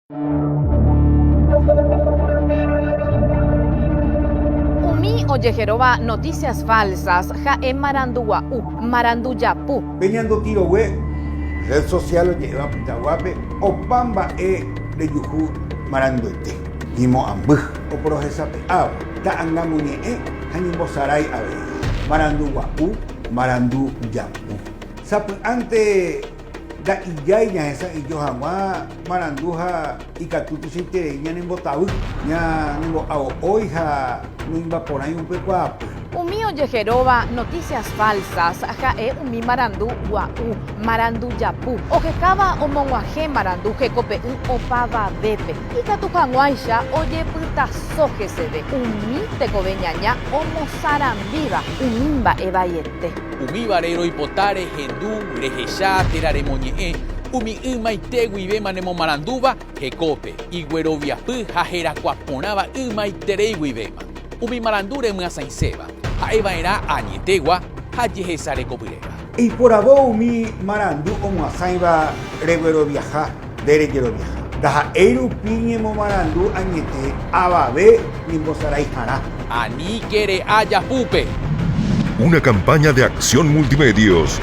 Umi oyejeroba noticias falsas jae maranduau, maranduyapu. Peñando Quirohue, red social lleva Pitahuape, Opamba de Yuju Maranduete. Nimo Ambuj, o Projesape Agua, Taangamunie, Hanimbosaray Ave, Maranduau, Maranduyapu. Sapu ante da iyaya esa iyohama maranduja ikatutu sitereña nembotabu ña nembo ao oija no imbaporai upekuapu. Umi oyejeroba noticias falsas jae umi marandu guau, maranduyapu. Ojekava omonguaje marandu jekope opavavepe. Ikatujanguaisha oyepytasójeseve. Umi tekoveñaña omosarambiva umimba evayete. Umi barero ipotare hendu rejeya teraremoñe umi ymaitegui nemo maranduva jekope igueroviapy ha herakuaporãva ymaitereiguivema umi marandure myasaiseva ha'eva'erã añetegua ha jehesa rekopyréva. Iporavo umi marandu omoasãiva regueroviaja nderejeroviaja. Ndaha'éi rupi ñemo marandu añete avave nimbosaraiharã. Aníkere ajapúpe. Una campaña de Acción Multimedios.